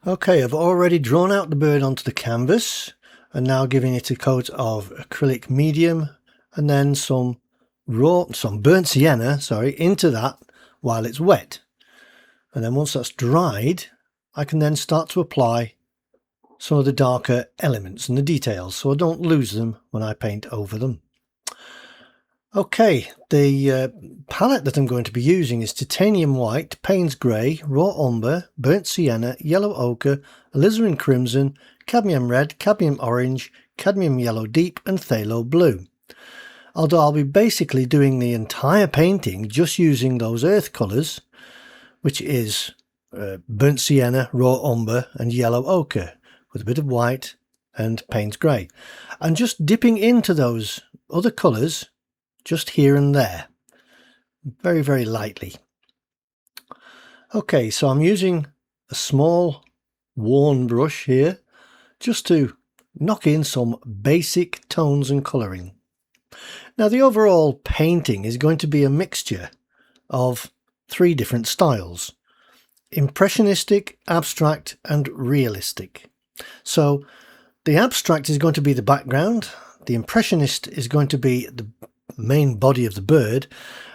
Okay, I've already drawn out the bird onto the canvas and now giving it a coat of acrylic medium and then some burnt sienna, into that while it's wet. And then once that's dried, I can then start to apply some of the darker elements and the details so I don't lose them when I paint over them. Okay, the palette that I'm going to be using is titanium white, Payne's grey, raw umber, burnt sienna, yellow ochre, alizarin crimson, cadmium red, cadmium orange, cadmium yellow deep and phthalo blue. Although I'll be basically doing the entire painting just using those earth colours, which is burnt sienna, raw umber and yellow ochre with a bit of white and Payne's grey, and just dipping into those other colours just here and there, very, very lightly. Okay, so I'm using a small worn brush here just to knock in some basic tones and colouring. Now the overall painting is going to be a mixture of 3 different styles: impressionistic, abstract and realistic. So the abstract is going to be the background, the impressionist is going to be the main body of the bird,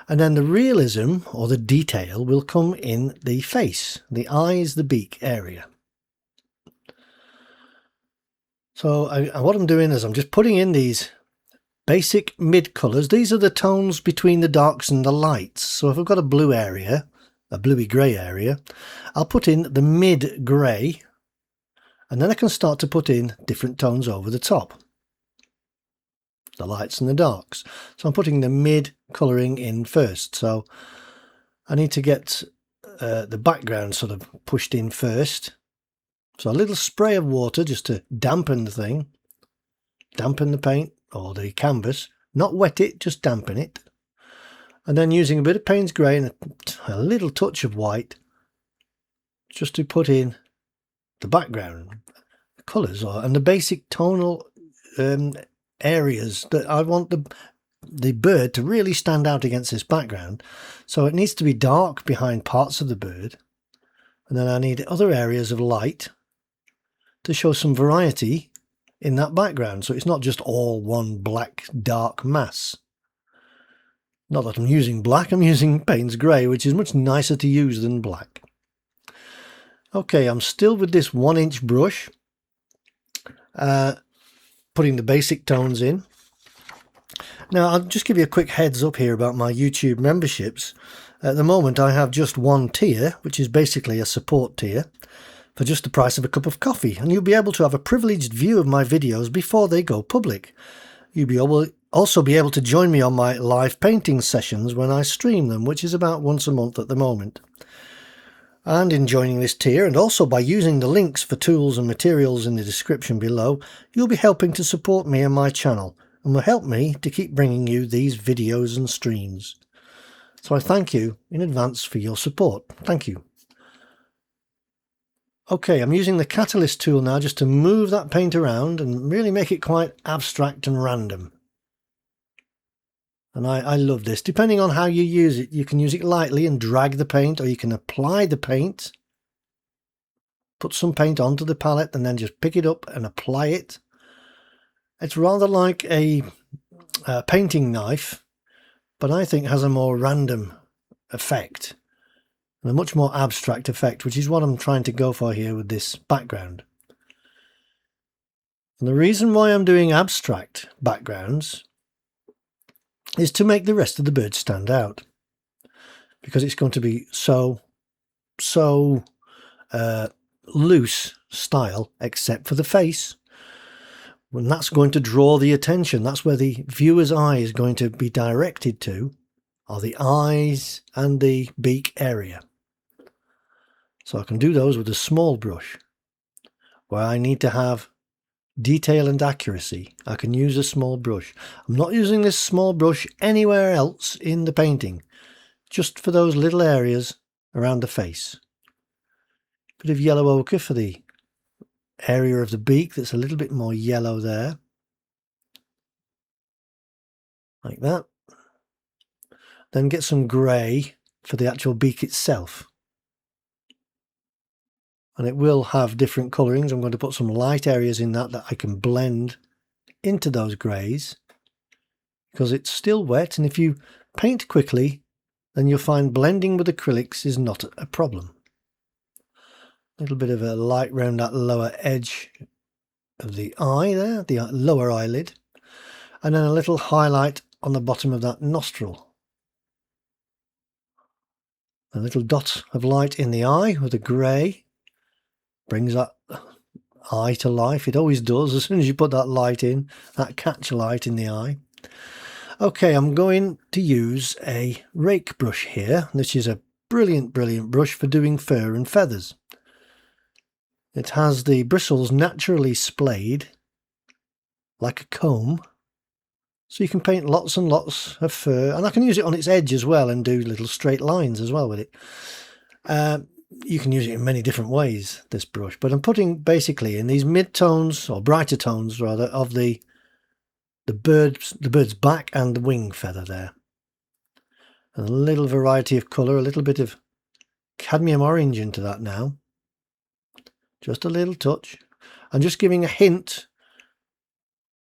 and then the realism or the detail will come in the face, the eyes, the beak area. So what I'm doing is I'm just putting in these basic mid colours. These are the tones between the darks and the lights. So if I've got a blue area, a bluey grey area, I'll put in the mid grey, and then I can start to put in different tones over the top, the lights and the darks. So I'm putting the mid colouring in first. So I need to get the background sort of pushed in first. So a little spray of water just to dampen the thing, dampen the paint or the canvas, not wet it, just dampen it. And then using a bit of Payne's grey and a little touch of white just to put in the background colours and the basic tonal areas that I want the bird to really stand out against this background. So it needs to be dark behind parts of the bird, and then I need other areas of light to show some variety in that background, so it's not just all one black dark mass. Not that I'm using black, I'm using Payne's grey, which is much nicer to use than black. Okay, I'm still with this 1-inch brush, putting the basic tones in. Now I'll just give you a quick heads up here about my YouTube memberships. At the moment I have just one tier, which is basically a support tier, for just the price of a cup of coffee, and you'll be able to have a privileged view of my videos before they go public. You'll also be able to join me on my live painting sessions when I stream them, which is about once a month at the moment. And in joining this tier, and also by using the links for tools and materials in the description below, you'll be helping to support me and my channel, and will help me to keep bringing you these videos and streams. So I thank you in advance for your support. Thank you. Okay, I'm using the catalyst tool now just to move that paint around and really make it quite abstract and random. And I love this. Depending on how you use it, you can use it lightly and drag the paint, or you can apply the paint, put some paint onto the palette and then just pick it up and apply it. It's rather like a painting knife, but I think has a more random effect, and a much more abstract effect, which is what I'm trying to go for here with this background. And the reason why I'm doing abstract backgrounds is to make the rest of the bird stand out, because it's going to be so loose style except for the face, and that's going to draw the attention. That's where the viewer's eye is going to be directed to, are the eyes and the beak area. So I can do those with a small brush. Where I need to have detail and accuracy, I can use a small brush. I'm not using this small brush anywhere else in the painting, just for those little areas around the face. Bit of yellow ochre for the area of the beak that's a little bit more yellow there, like that. Then get some grey for the actual beak itself. and it will have different colourings. I'm going to put some light areas in that I can blend into those greys, because it's still wet, and if you paint quickly then you'll find blending with acrylics is not a problem. A little bit of a light round that lower edge of the eye there, the lower eyelid, and then a little highlight on the bottom of that nostril. A little dot of light in the eye with a grey brings that eye to life. It always does as soon as you put that light in, that catch light in the eye. Okay, I'm going to use a rake brush here. This is a brilliant brush for doing fur and feathers. It has the bristles naturally splayed like a comb, so you can paint lots and lots of fur, and I can use it on its edge as well and do little straight lines as well with it. You can use it in many different ways, this brush, but I'm putting basically in these mid-tones, or brighter tones rather, of the bird's back and the wing feather there. And a little variety of colour, a little bit of cadmium orange into that now. Just a little touch. I'm just giving a hint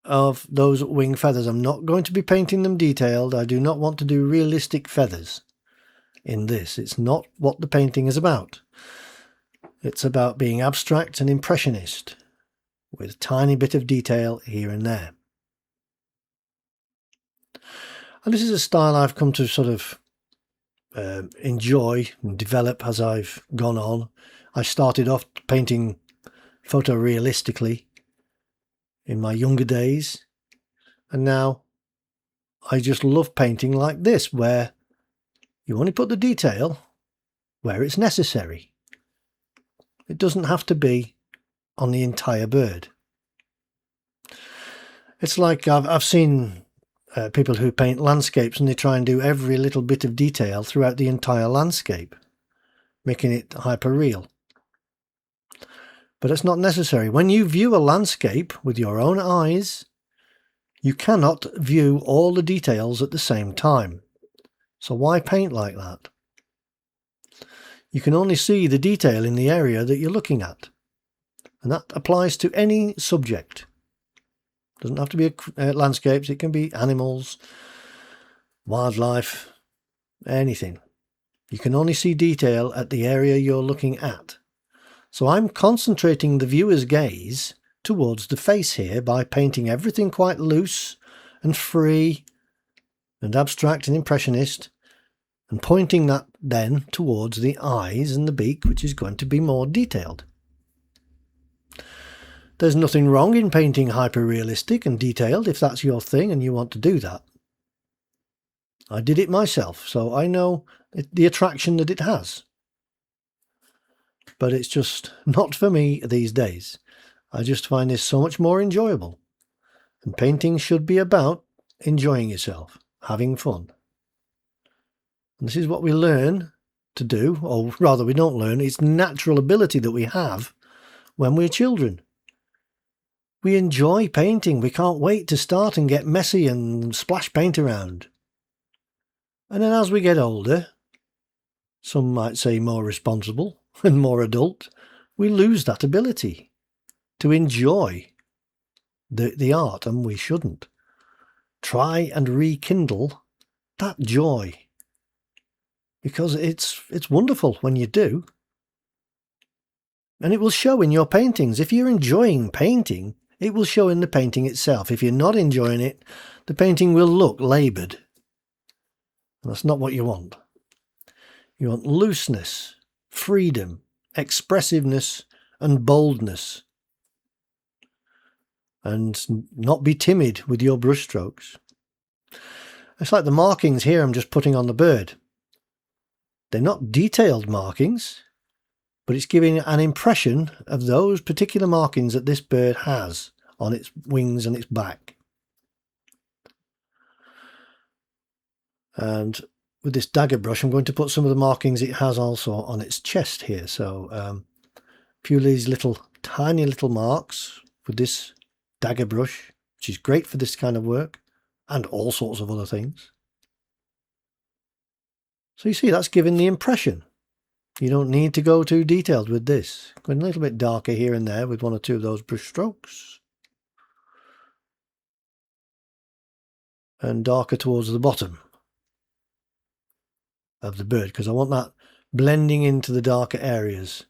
of those wing feathers. I'm not going to be painting them detailed. I do not want to do realistic feathers in this. It's not what the painting is about. It's about being abstract and impressionist with a tiny bit of detail here and there. And this is a style I've come to sort of enjoy and develop as I've gone on. I started off painting photorealistically in my younger days, and now I just love painting like this, where you only put the detail where it's necessary. It doesn't have to be on the entire bird. It's like I've seen people who paint landscapes and they try and do every little bit of detail throughout the entire landscape, making it hyper-real. But it's not necessary. When you view a landscape with your own eyes, you cannot view all the details at the same time. So why paint like that? You can only see the detail in the area that you're looking at. And that applies to any subject. It doesn't have to be landscapes, it can be animals, wildlife, anything. You can only see detail at the area you're looking at. So I'm concentrating the viewer's gaze towards the face here by painting everything quite loose and free and abstract and impressionist, and pointing that then towards the eyes and the beak, which is going to be more detailed. There's nothing wrong in painting hyper-realistic and detailed if that's your thing and you want to do that. I did it myself, so I know the attraction that it has. But it's just not for me these days. I just find this so much more enjoyable. And painting should be about enjoying yourself, having fun. And this is what we learn to do, or rather we don't learn, it's natural ability that we have when we're children. We enjoy painting. We can't wait to start and get messy and splash paint around. And then as we get older, some might say more responsible and more adult, we lose that ability to enjoy the art, and we shouldn't. Try and rekindle that joy, because it's wonderful when you do. And it will show in your paintings. If you're enjoying painting, it will show in the painting itself. If you're not enjoying it, the painting will look laboured. And that's not what you want. You want looseness, freedom, expressiveness and boldness. And not be timid with your brushstrokes. It's like the markings here I'm just putting on the bird. They're not detailed markings, but it's giving an impression of those particular markings that this bird has on its wings and its back. And with this dagger brush, I'm going to put some of the markings it has also on its chest here. So a few of these tiny little marks with this dagger brush, which is great for this kind of work and all sorts of other things. So you see, that's giving the impression You don't need to go too detailed with this. Going a little bit darker here and there with one or two of those brush strokes. And darker towards the bottom of the bird, because I want that blending into the darker areas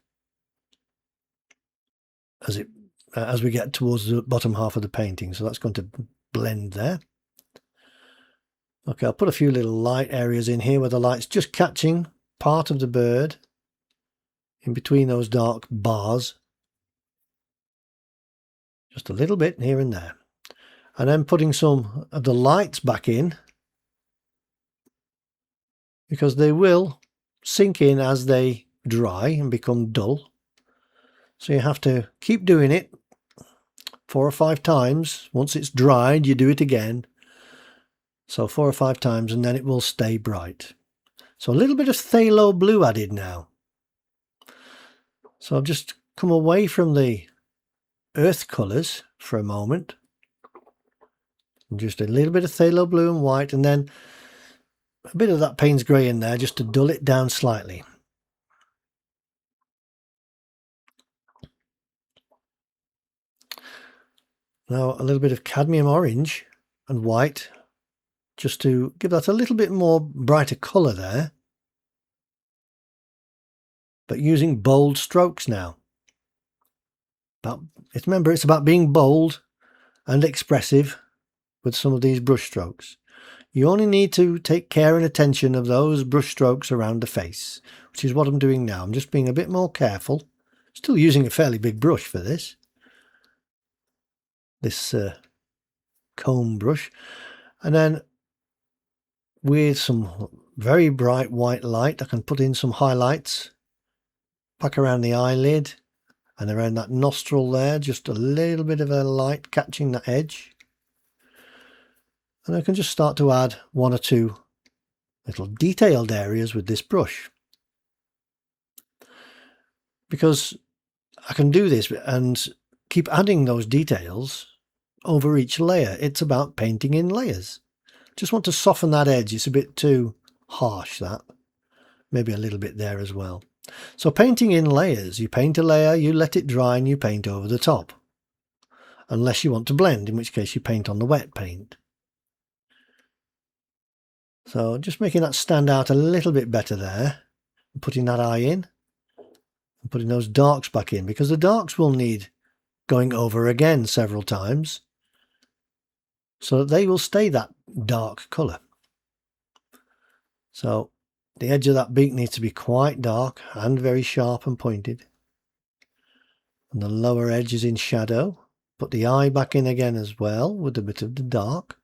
as we get towards the bottom half of the painting. So that's going to blend there. Okay, I'll put a few little light areas in here where the light's just catching part of the bird in between those dark bars. Just a little bit here and there. And then putting some of the lights back in, because they will sink in as they dry and become dull. So you have to keep doing it 4 or 5 times. Once it's dried, you do it again. So 4 or 5 times, and then it will stay bright. So a little bit of phthalo blue added now. So I've just come away from the earth colours for a moment. And just a little bit of phthalo blue and white, and then a bit of that Payne's grey in there just to dull it down slightly. Now a little bit of cadmium orange and white, just to give that a little bit more brighter colour there. But using bold strokes now. Remember, it's about being bold and expressive with some of these brush strokes. You only need to take care and attention of those brush strokes around the face, which is what I'm doing now. I'm just being a bit more careful. Still using a fairly big brush for this. This comb brush. And then with some very bright white light, I can put in some highlights back around the eyelid and around that nostril there, just a little bit of a light catching that edge. And I can just start to add 1 or 2 little detailed areas with this brush, because I can do this and keep adding those details over each layer. It's about painting in layers. Just want to soften that edge. It's a bit too harsh, that. Maybe a little bit there as well. So painting in layers, you paint a layer, you let it dry, and you paint over the top. Unless you want to blend, in which case you paint on the wet paint. So just making that stand out a little bit better there. And putting that eye in. And putting those darks back in, because the darks will need going over again several times, so that they will stay that dark colour. So the edge of that beak needs to be quite dark and very sharp and pointed. And the lower edge is in shadow. Put the eye back in again as well with a bit of the dark.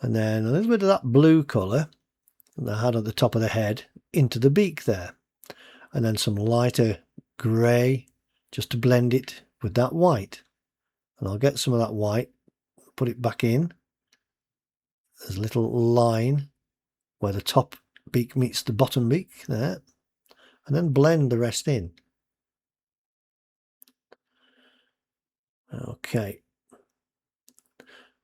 And then a little bit of that blue colour that I had at the top of the head into the beak there. And then some lighter grey just to blend it with that white. And I'll get some of that white, put it back in. There's a little line where the top beak meets the bottom beak there. And then blend the rest in. Okay.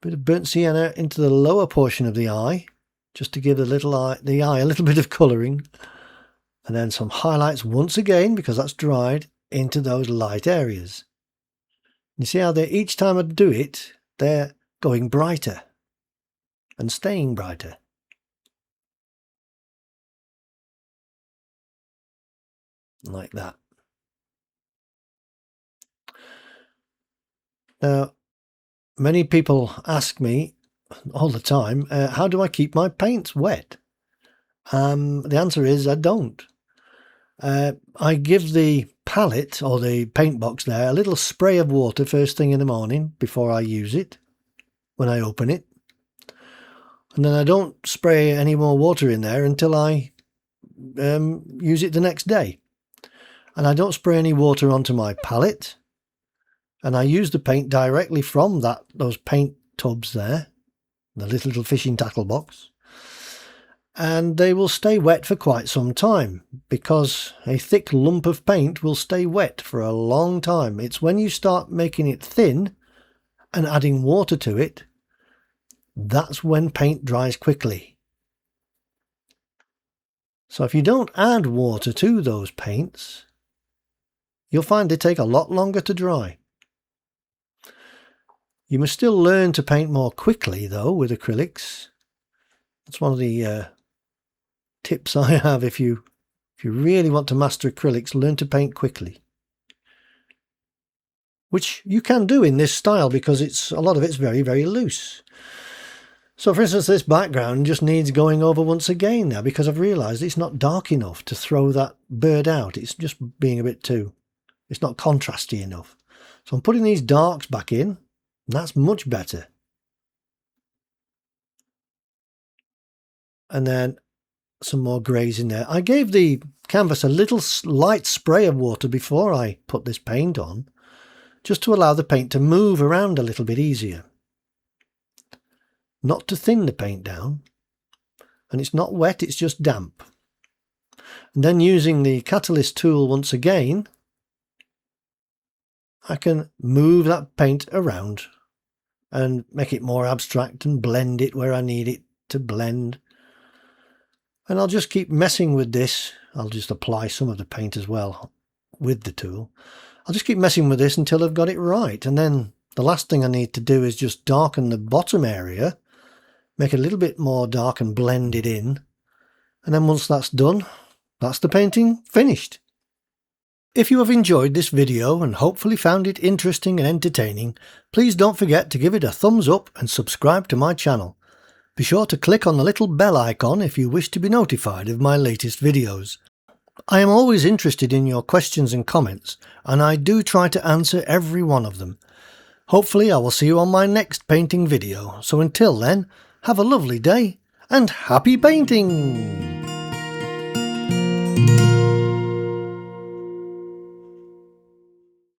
Bit of burnt sienna into the lower portion of the eye, just to give the eye a little bit of colouring. And then some highlights once again, because that's dried, into those light areas. You see how each time I do it, they're going brighter and staying brighter. Like that. Now, many people ask me all the time, how do I keep my paints wet? The answer is I don't. I give the palette or the paint box there a little spray of water first thing in the morning before I use it, when I open it. And then I don't spray any more water in there until I use it the next day. And I don't spray any water onto my palette. And I use the paint directly from those paint tubs there, the little fishing tackle box. And they will stay wet for quite some time, because a thick lump of paint will stay wet for a long time. It's when you start making it thin and adding water to it, that's when paint dries quickly. So if you don't add water to those paints, you'll find they take a lot longer to dry. You must still learn to paint more quickly though with acrylics. That's one of the tips I have. If you really want to master acrylics, learn to paint quickly. Which you can do in this style because a lot of it's very, very loose. So for instance, this background just needs going over once again now because I've realised it's not dark enough to throw that bird out. It's just being a bit too, it's not contrasty enough. So I'm putting these darks back in, and that's much better. And then some more greys in there. I gave the canvas a little light spray of water before I put this paint on, just to allow the paint to move around a little bit easier. Not to thin the paint down, and it's not wet, it's just damp. And then using the catalyst tool once again, I can move that paint around and make it more abstract and blend it where I need it to blend. And I'll just keep messing with this. I'll just apply some of the paint as well with the tool. I'll just keep messing with this until I've got it right. And then the last thing I need to do is just darken the bottom area, make it a little bit more dark and blend it in. And then once that's done, that's the painting finished. If you have enjoyed this video and hopefully found it interesting and entertaining, please don't forget to give it a thumbs up and subscribe to my channel. Be sure to click on the little bell icon if you wish to be notified of my latest videos. I am always interested in your questions and comments, and I do try to answer every one of them. Hopefully I will see you on my next painting video, so until then, have a lovely day and happy painting!